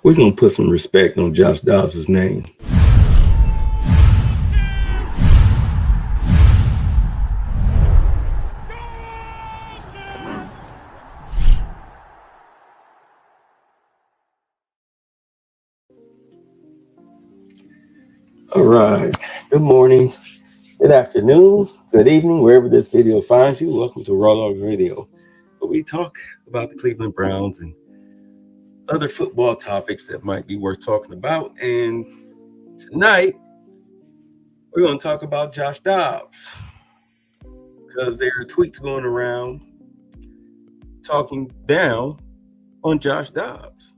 We're going to put some respect on Josh Dobbs' name. All right. Good morning, good afternoon, good evening, wherever this video finds you. Welcome to Raw Dogs Radio, where we talk about the Cleveland Browns and other football topics that might be worth talking about. And tonight, we're going to talk about Josh Dobbs because there are tweets going around talking down on Josh Dobbs.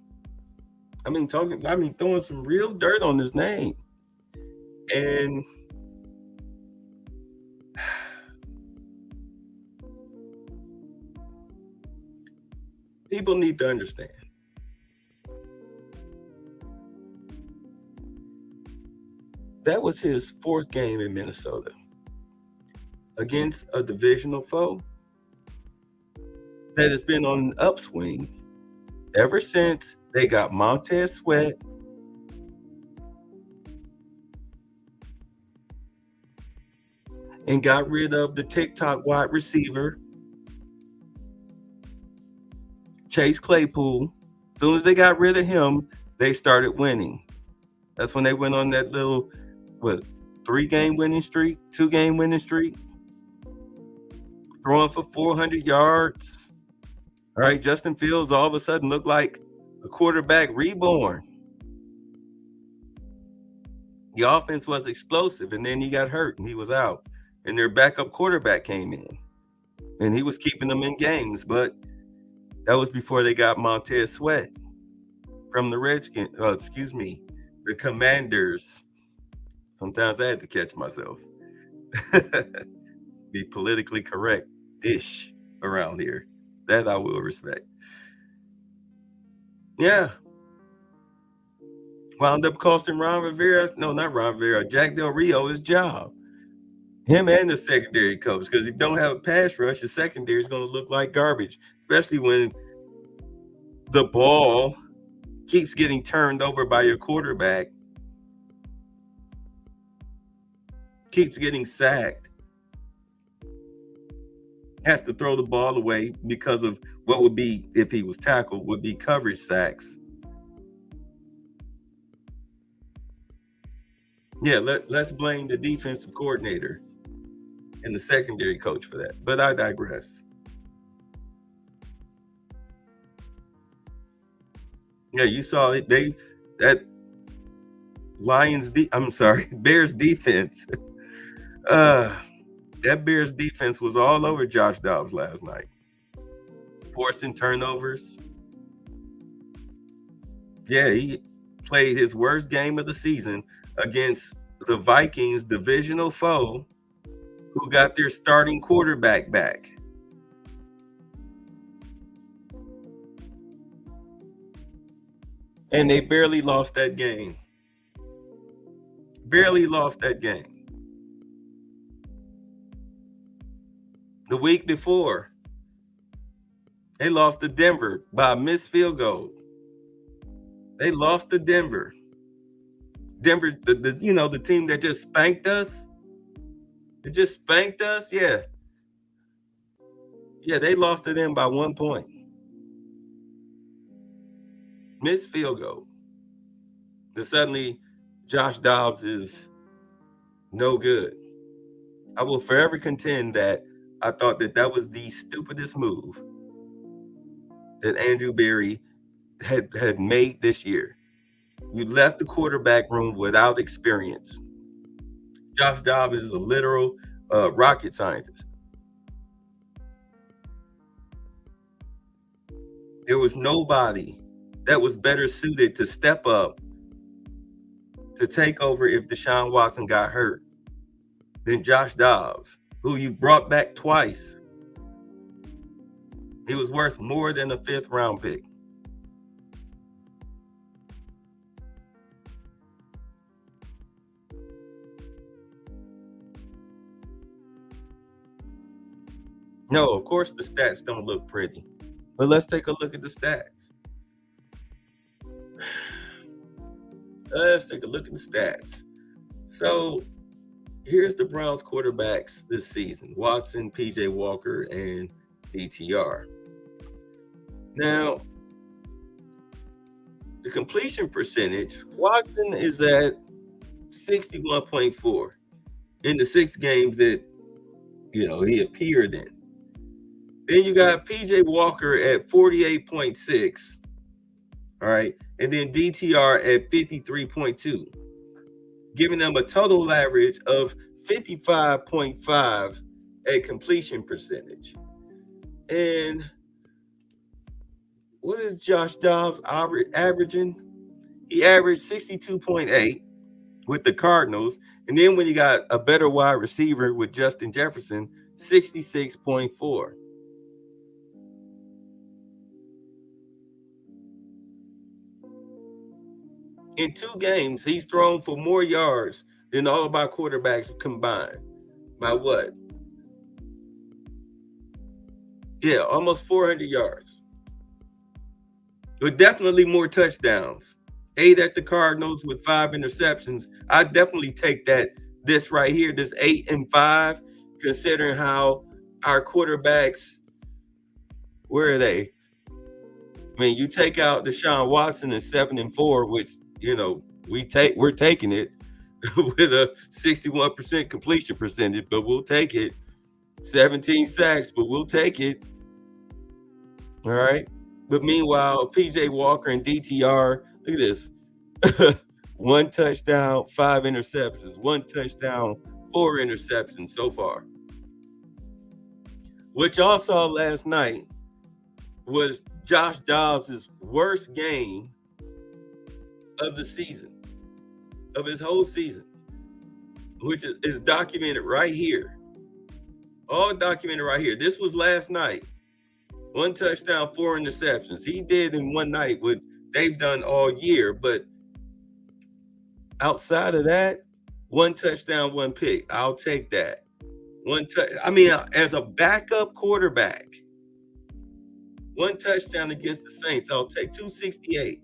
Throwing some real dirt on his name. And people need to understand. That was his fourth game in Minnesota against a divisional foe that has been on an upswing ever since they got Montez Sweat and got rid of the TikTok wide receiver, Chase Claypool. As soon as they got rid of him, they started winning. That's when they went on that little, 3-game winning streak, 2-game winning streak, throwing for 400 yards. All right, Justin Fields all of a sudden looked like a quarterback reborn. The offense was explosive, and then he got hurt, and he was out. And their backup quarterback came in, and he was keeping them in games. But that was before they got Montez Sweat from the the Commanders. Sometimes I had to catch myself. Be politically correct-ish around here. That I will respect. Yeah. Wound up costing Jack Del Rio his job. Him and the secondary coach, because if you don't have a pass rush, your secondary is going to look like garbage, especially when the ball keeps getting turned over by your quarterback, keeps getting sacked, has to throw the ball away because of what would be, if he was tackled, would be coverage sacks. Yeah, let's blame the defensive coordinator and the secondary coach for that. But I digress. Yeah, you saw it. Bears defense. That Bears defense was all over Josh Dobbs last night, forcing turnovers. Yeah, he played his worst game of the season against the Vikings divisional foe, who got their starting quarterback back. And they barely lost that game. The week before, they lost to Denver by a missed field goal. They lost to Denver. Denver, the team that just spanked us. It just spanked us, yeah. Yeah, they lost to them by 1 point. Missed field goal. And suddenly, Josh Dobbs is no good. I will forever contend that I thought that was the stupidest move that Andrew Berry had made this year. You left the quarterback room without experience. Josh Dobbs is a literal rocket scientist. There was nobody that was better suited to step up to take over if Deshaun Watson got hurt than Josh Dobbs, who you brought back twice. He was worth more than a 5th round pick. No, of course the stats don't look pretty, but let's take a look at the stats. Let's take a look at the stats. So here's the Browns quarterbacks this season: Watson, PJ Walker, and DTR. Now, the completion percentage, Watson is at 61.4 in the 6 games that he appeared in. Then you got PJ Walker at 48.6. All right. And then DTR at 53.2, giving them a total average of 55.5 at completion percentage. And what is Josh Dobbs averaging? He averaged 62.8 with the Cardinals. And then when you got a better wide receiver with Justin Jefferson, 66.4. In 2 games, he's thrown for more yards than all of our quarterbacks combined. By what? Yeah, almost 400 yards. But definitely more touchdowns. 8 at the Cardinals with 5 interceptions. I definitely take that. This right here, this 8 and 5, considering how our quarterbacks, where are they? I mean, you take out Deshaun Watson and 7 and 4, which we're taking it with a 61% completion percentage, but we'll take it. 17 sacks, but we'll take it. All right. But meanwhile, PJ Walker and DTR, look at this. 1 touchdown, 5 interceptions. 1 touchdown, 4 interceptions so far. What y'all saw last night was Josh Dobbs' worst game of the season, of his whole season, which is documented right here. All documented right here. This was last night. 1 touchdown, 4 interceptions. He did in one night what they've done all year, but outside of that, 1 touchdown, 1 pick. I'll take that. As a backup quarterback, 1 touchdown against the Saints. I'll take 268.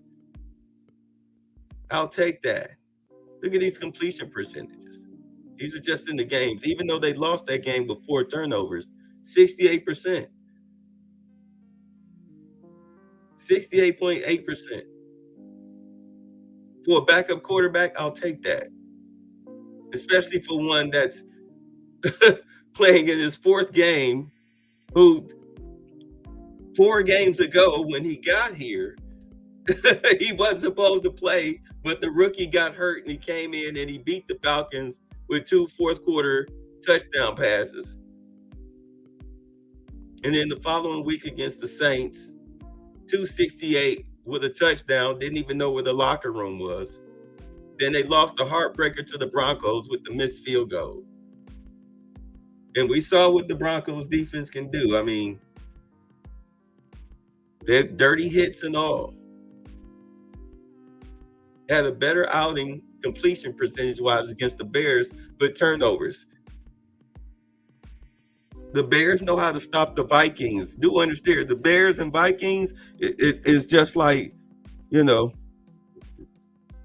I'll take that. Look at these completion percentages. These are just in the games. Even though they lost that game with 4 turnovers, 68%. 68.8%. For a backup quarterback, I'll take that. Especially for one that's playing in his 4th game, who 4 games ago when he got here, he wasn't supposed to play, but the rookie got hurt and he came in and he beat the Falcons with 2 fourth-quarter touchdown passes. And then the following week against the Saints, 268 with a touchdown, didn't even know where the locker room was. Then they lost the heartbreaker to the Broncos with the missed field goal. And we saw what the Broncos defense can do. I mean, they're dirty hits and all. Had a better outing completion percentage-wise against the Bears, but turnovers. The Bears know how to stop the Vikings. Do understand, the Bears and Vikings, it's just like,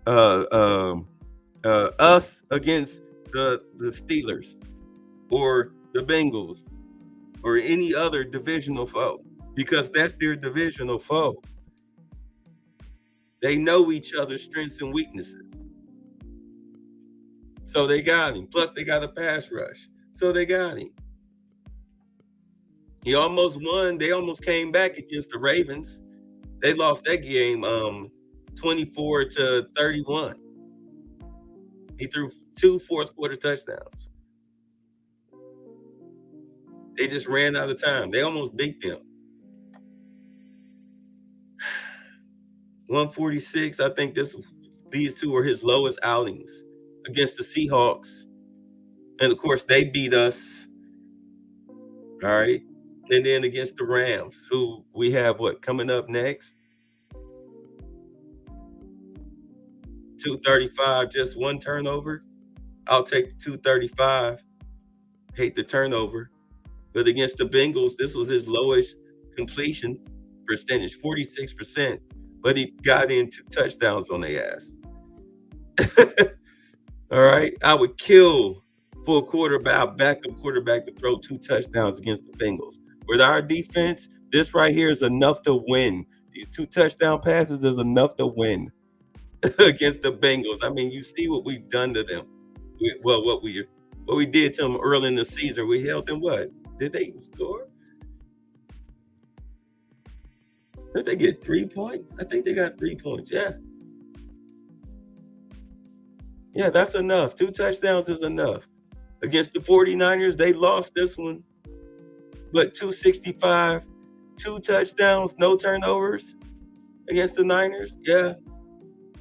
us against the Steelers or the Bengals or any other divisional foe, because that's their divisional foe. They know each other's strengths and weaknesses. So they got him. Plus, they got a pass rush. So they got him. He almost won. They almost came back against the Ravens. They lost that game 24-31. He threw 2 fourth-quarter touchdowns. They just ran out of time. They almost beat them. 146. I think these two are his lowest outings against the Seahawks. And, of course, they beat us. All right. And then against the Rams, who we have coming up next? 235, just 1 turnover. I'll take the 235. Hate the turnover. But against the Bengals, this was his lowest completion percentage, 46%. But he got in 2 touchdowns on their ass. All right. I would kill for a quarterback, backup quarterback to throw 2 touchdowns against the Bengals. With our defense, this right here is enough to win. These 2 touchdown passes is enough to win against the Bengals. I mean, you see what we've done to them. Well, what we did to them early in the season. We held them what? Did they score? Did they get 3 points? I think they got 3 points. Yeah. Yeah, that's enough. 2 touchdowns is enough. Against the 49ers, they lost this one, but 265, 2 touchdowns, no turnovers against the Niners. Yeah.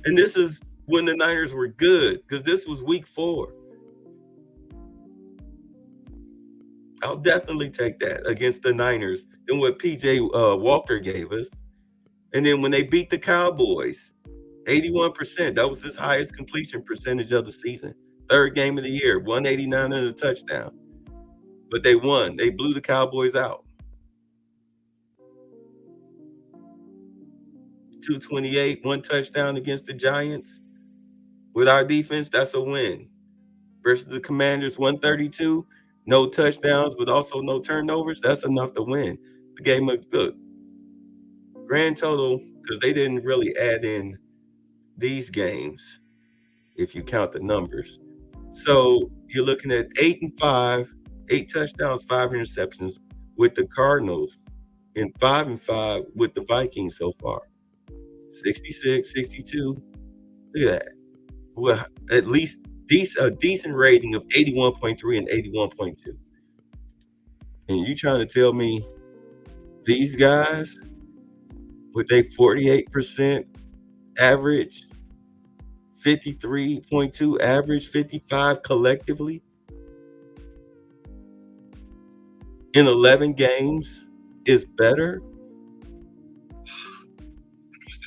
And this is when the Niners were good, because this was week 4. I'll definitely take that against the Niners than what PJ Walker gave us. And then when they beat the Cowboys, 81%, that was his highest completion percentage of the season. Third game of the year, 189 and a touchdown. But they won. They blew the Cowboys out. 228, 1 touchdown against the Giants. With our defense, that's a win. Versus the Commanders, 132, no touchdowns, but also no turnovers. That's enough to win the game. Look, grand total, because they didn't really add in these games if you count the numbers. So you're looking at 8-5, 8 touchdowns, 5 interceptions with the Cardinals, and 5-5 with the Vikings so far. 66, 62. Look at that. Well, at least a decent rating of 81.3 and 81.2. And you trying to tell me these guys with a 48% average, 53.2 average, 55 collectively in 11 games is better?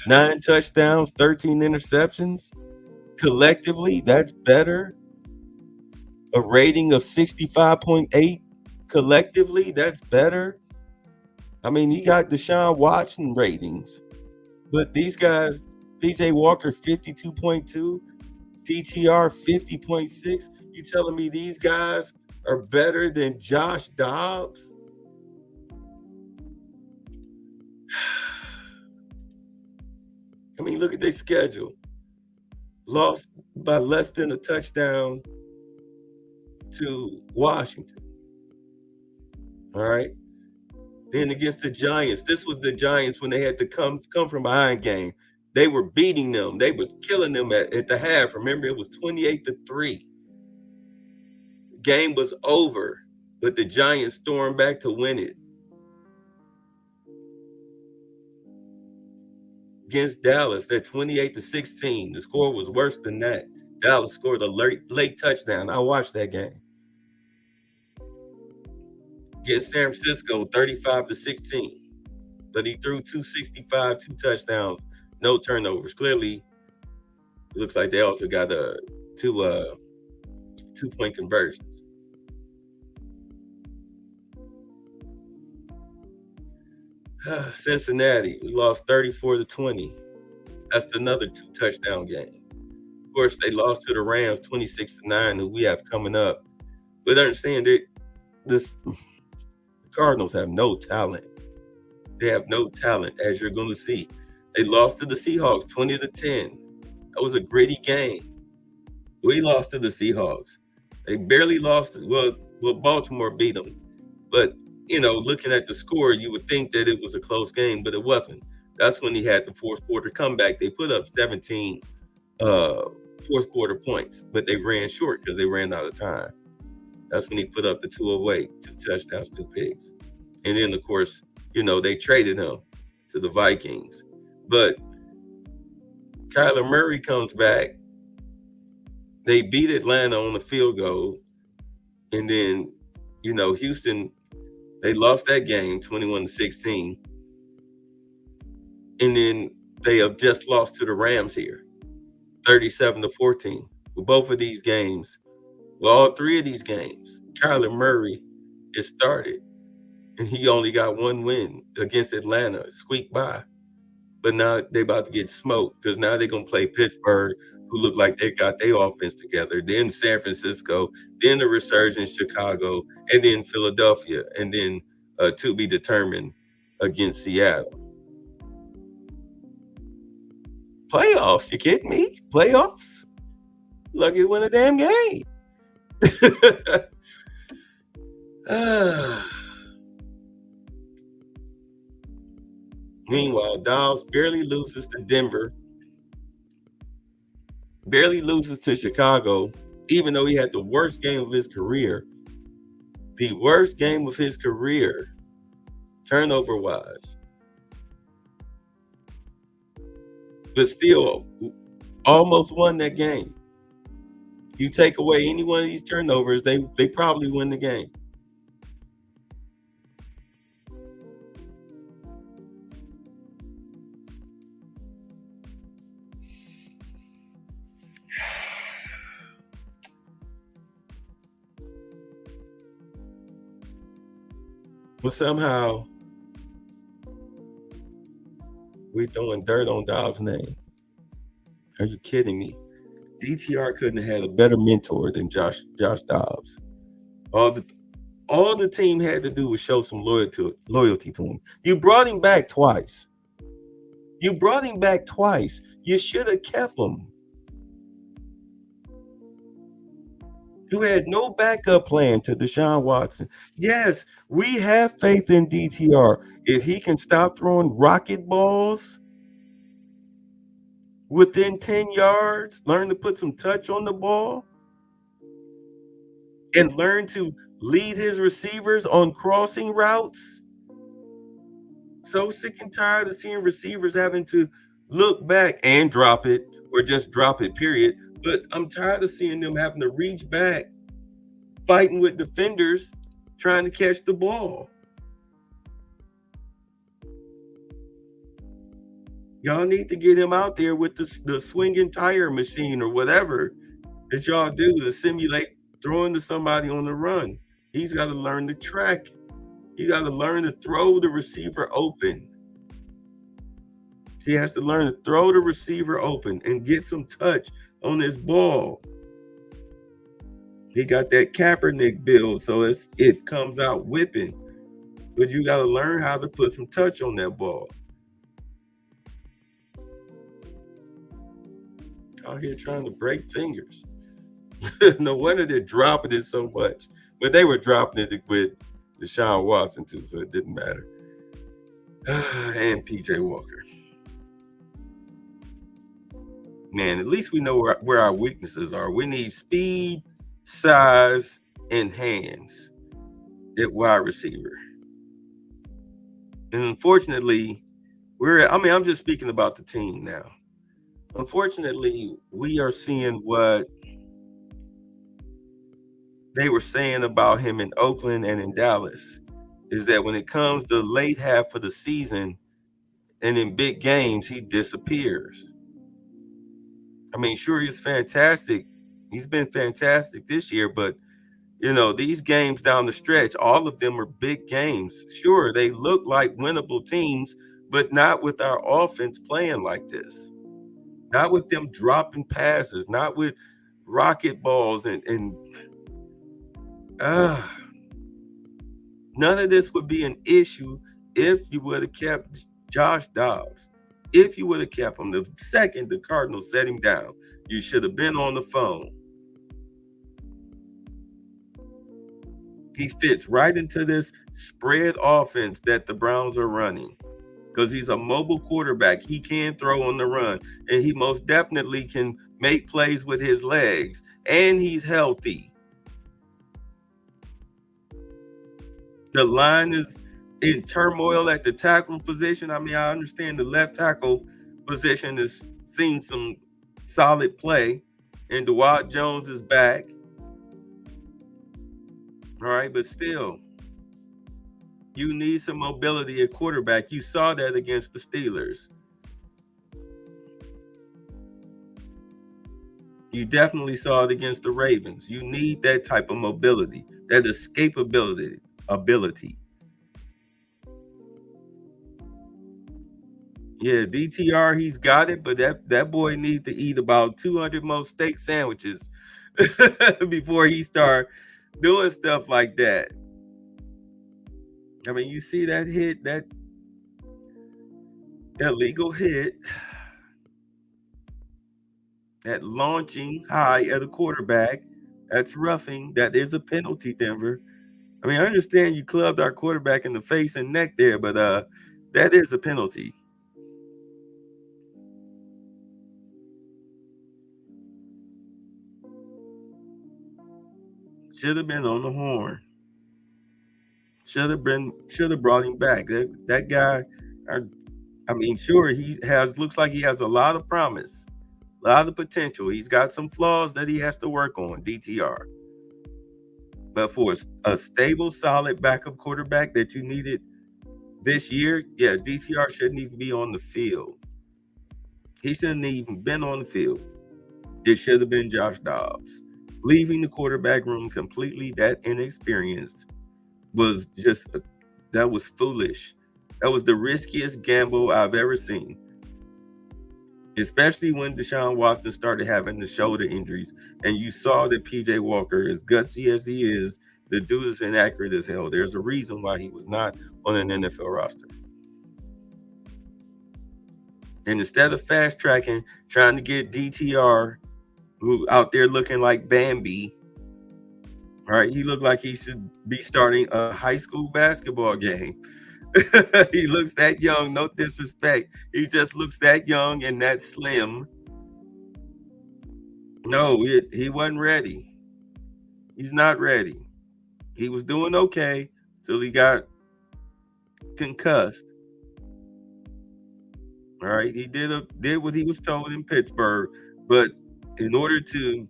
9 touchdowns, 13 interceptions. Collectively, that's better. A rating of 65.8 collectively, that's better. I mean, he got Deshaun Watson ratings, but these guys, PJ Walker 52.2, DTR 50.6. You telling me these guys are better than Josh Dobbs? I mean, look at their schedule. Lost by less than a touchdown to Washington. All right. Then against the Giants, this was the Giants when they had to come from behind game. They were beating them. They was killing them at the half. Remember, it was 28-3. Game was over, but the Giants stormed back to win it. Against Dallas, that 28-16. The score was worse than that. Dallas scored a late touchdown. I watched that game. Against San Francisco, 35-16. But he threw 265, 2 touchdowns, no turnovers. Clearly, it looks like they also got two-point conversions. Cincinnati, we lost 34-20. That's another 2-touchdown game. Of course, they lost to the Rams 26-9, who we have coming up. But understand that the Cardinals have no talent. They have no talent, as you're going to see. They lost to the Seahawks 20-10. That was a gritty game. We lost to the Seahawks. They barely lost. Well, Baltimore beat them. But, looking at the score, you would think that it was a close game, but it wasn't. That's when he had the fourth quarter comeback. They put up 17 fourth quarter points, but they ran short because they ran out of time. That's when he put up the 208, 2 touchdowns, 2 picks. And then, of course, they traded him to the Vikings. But Kyler Murray comes back. They beat Atlanta on the field goal. And then, Houston, they lost that game 21-16. And then they have just lost to the Rams here, 37-14. With both of these games, all 3 of these games, Kyler Murray is started. And he only got 1 win against Atlanta, squeaked by. but now they about to get smoked because now they're gonna play Pittsburgh, who look like they got their offense together, then San Francisco, then the resurgent Chicago, and then Philadelphia, and then to be determined against Seattle. Playoffs? You kidding me? Playoffs? Lucky to win a damn game. Meanwhile, Dobbs barely loses to Denver, barely loses to Chicago, even though he had the worst game of his career. The worst game of his career, turnover-wise. But still, almost won that game. You take away any one of these turnovers, they probably win the game. But somehow we throwing dirt on Dobbs' name. Are you kidding me? DTR couldn't have had a better mentor than Josh Dobbs. All the team had to do was show some loyalty to him. You brought him back twice. You should have kept him. You had no backup plan to Deshaun Watson. Yes, we have faith in DTR. If he can stop throwing rocket balls within 10 yards, learn to put some touch on the ball, and learn to lead his receivers on crossing routes. So sick and tired of seeing receivers having to look back and drop it, or just drop it, period. But I'm tired of seeing them having to reach back, fighting with defenders, trying to catch the ball. Y'all need to get him out there with the swinging tire machine or whatever that y'all do to simulate throwing to somebody on the run. He's got to learn to track. He got to learn to throw the receiver open. He has to learn to throw the receiver open and get some touch on his ball. He got that Kaepernick build, so it comes out whipping. But you got to learn how to put some touch on that ball. Out here trying to break fingers. No wonder they're dropping it so much. But they were dropping it with Deshaun Watson too, so it didn't matter. And PJ Walker. Man, at least we know where our weaknesses are. We need speed, size, and hands at wide receiver. And unfortunately, I'm just speaking about the team now. Unfortunately, we are seeing what they were saying about him in Oakland and in Dallas, is that when it comes to the late half of the season and in big games, he disappears. I mean, sure, he's fantastic. He's been fantastic this year, but these games down the stretch, all of them are big games. Sure, they look like winnable teams, but not with our offense playing like this. Not with them dropping passes, not with rocket balls and none of this would be an issue if you would have kept Josh Dobbs. If you would have kept him, the second the Cardinals set him down, you should have been on the phone. He fits right into this spread offense that the Browns are running because he's a mobile quarterback. He can throw on the run, and he most definitely can make plays with his legs, and he's healthy. The line is in turmoil at the tackle position. I mean, I understand the left tackle position has seen some solid play, and Dwight Jones is back. All right, but still, you need some mobility at quarterback. You saw that against the Steelers. You definitely saw it against the Ravens. You need that type of mobility, that escapability. Yeah, DTR, he's got it, but that boy needs to eat about 200 more steak sandwiches before he start doing stuff like that. I mean, you see that hit, that illegal hit, that launching high at a quarterback, that's roughing. That is a penalty, Denver. I mean, I understand you clubbed our quarterback in the face and neck there, but that is a penalty. Should have been on the horn. Should have brought him back. That guy, I mean, sure, looks like he has a lot of promise, a lot of potential. He's got some flaws that he has to work on, DTR. But for a stable, solid backup quarterback that you needed this year, yeah, DTR shouldn't even be on the field. He shouldn't even been on the field. It should have been Josh Dobbs. Leaving the quarterback room completely that inexperienced was that was foolish. That was the riskiest gamble I've ever seen. Especially when Deshaun Watson started having the shoulder injuries, and you saw that PJ Walker, as gutsy as he is, the dude is inaccurate as hell. There's a reason why he was not on an NFL roster. And instead of fast tracking, trying to get DTR, who out there looking like Bambi, all right, he looked like he should be starting a high school basketball game. He looks that young, no disrespect. He just looks that young and that slim. No, he wasn't ready. He's not ready. He was doing okay till he got concussed. All right, he did what he was told in Pittsburgh, but in order to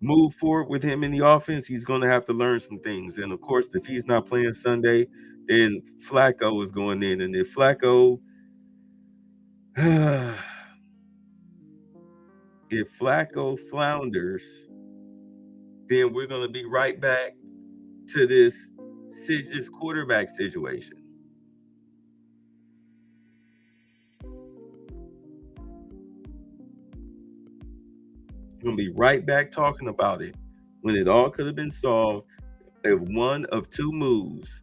move forward with him in the offense, he's going to have to learn some things. And of course, if he's not playing Sunday, then Flacco is going in. And if Flacco, if Flacco flounders, then we're going to be right back to this quarterback situation. We're going to be right back talking about it when it all could have been solved if one of two moves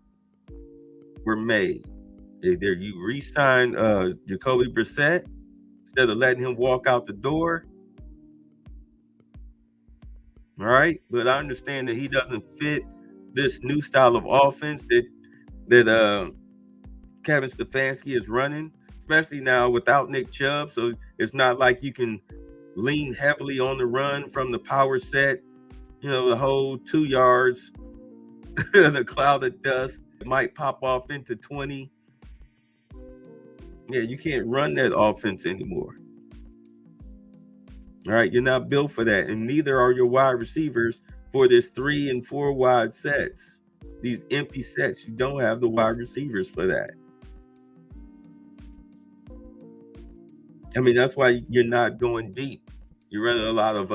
were made. Either you re-sign Jacoby Brissett instead of letting him walk out the door. All right, but I understand that he doesn't fit this new style of offense that Kevin Stefanski is running, especially now without Nick Chubb. So it's not like you can lean heavily on the run from the power set. You know, the whole 2 yards, the cloud of dust might pop off into 20. Yeah, you can't run that offense anymore. All right, you're not built for that, and neither are your wide receivers for this 3 and 4 wide sets. These empty sets, you don't have the wide receivers for that. I mean, that's why you're not going deep. You're running a lot of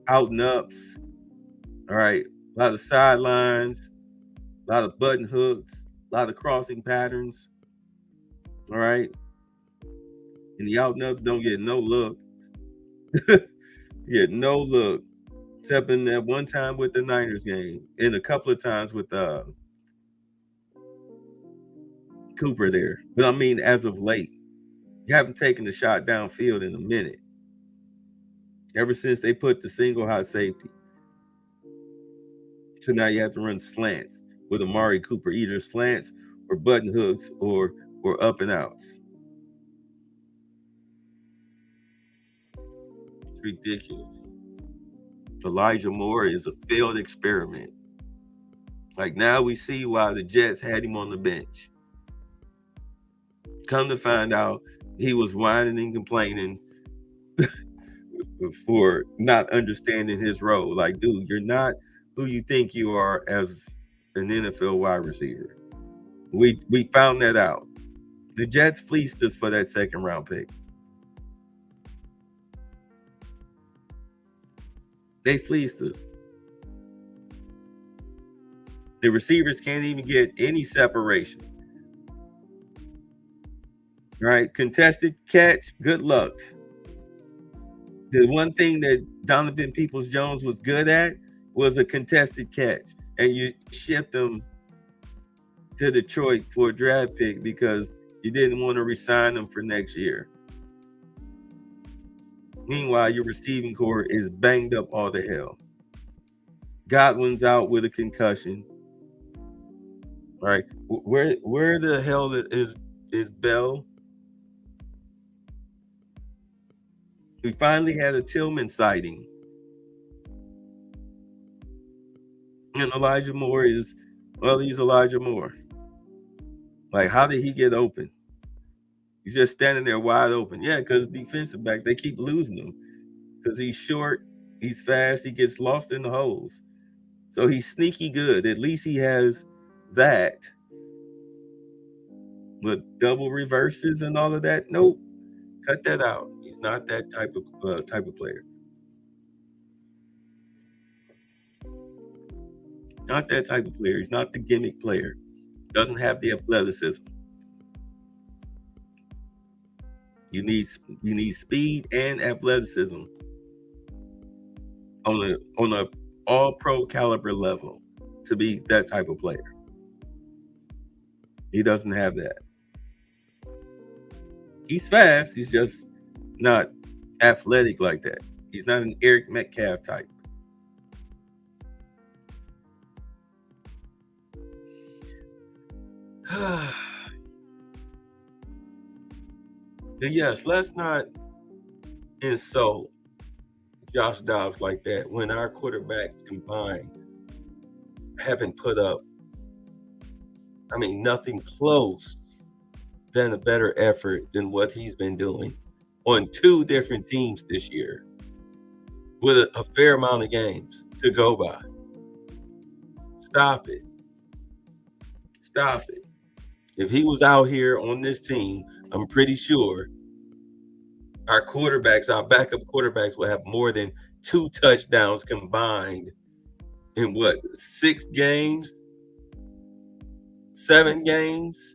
out and ups. All right, a lot of sidelines, a lot of button hooks, a lot of crossing patterns. All right, and the out and ups don't get no look. Get no look, except in that one time with the Niners game, and a couple of times with Cooper there. But I mean, as of late, you haven't taken the shot downfield in a minute. Ever since they put the single high safety. So now you have to run slants with Amari Cooper, either slants or button hooks or up and outs. It's ridiculous. Elijah Moore is a failed experiment. Like, now we see why the Jets had him on the bench. Come to find out, he was whining and complaining for not understanding his role. Like, dude, you're not who you think you are as an NFL wide receiver. We found that out. The Jets fleeced us for that second round pick. They fleeced us. The receivers can't even get any separation. right? Contested catch, good luck. The one thing that Donovan Peoples-Jones was good at was a contested catch, and you shipped him to Detroit for a draft pick because you didn't want to resign him for next year. Meanwhile, your receiving core is banged up all the hell. Godwin's out with a concussion. All right, where the hell is Bell? We finally had a Tillman sighting, and Elijah Moore is, well, he's Elijah Moore. Like, how did he get open? He's just standing there wide open. Yeah, because defensive backs, they keep losing him because he's short, he's fast, he gets lost in the holes. So he's sneaky good. At least he has that. But double reverses and all of that, nope. Cut that out. He's not that type of player. Not that type of player. He's not the gimmick player. Doesn't have the athleticism. You need speed and athleticism on a all pro caliber level to be that type of player. He doesn't have that. He's fast. He's just not athletic like that. He's not an Eric Metcalf type. And yes, let's not insult Josh Dobbs like that when our quarterbacks combined haven't put up, I mean, nothing close than a better effort than what he's been doing on two different teams this year with a fair amount of games to go by. Stop it. Stop it. If he was out here on this team, I'm pretty sure our quarterbacks, our backup quarterbacks, will have more than 2 touchdowns combined in what, 6 games? 7 games?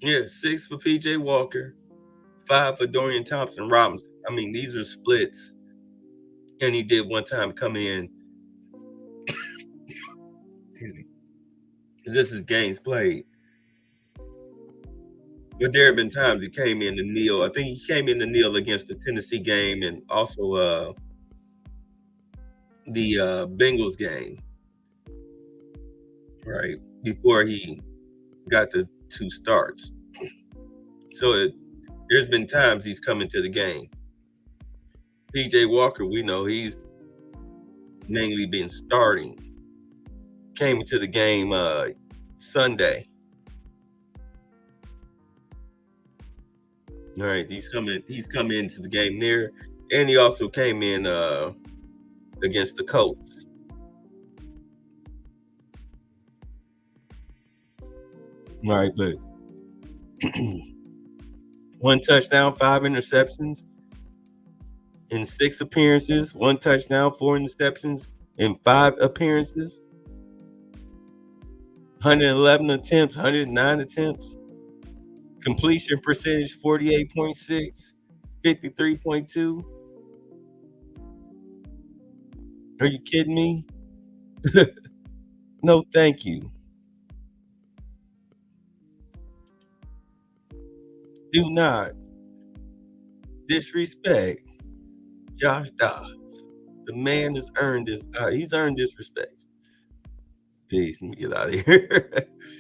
Yeah, 6 for PJ Walker, 5 for Dorian Thompson Robinson. I mean, these are splits. And he did one time come in. Excuse me. This is games played. But there have been times he came in to kneel. I think he came in to kneel against the Tennessee game and also the Bengals game, right? Before he got the 2 starts. So there's been times he's come into the game. PJ Walker, we know he's mainly been starting. Came into the game Sunday. All right, he's come into the game there, and he also came in against the Colts. All right, but 1 touchdown, 5 interceptions in 6 appearances, 1 touchdown, 4 interceptions in 5 appearances, 111 attempts, 109 attempts, completion percentage 48.6, 53.2. Are you kidding me? No, thank you. Do not disrespect Josh Dobbs. The man has earned this. He's earned this respect. Peace. Let me get out of here.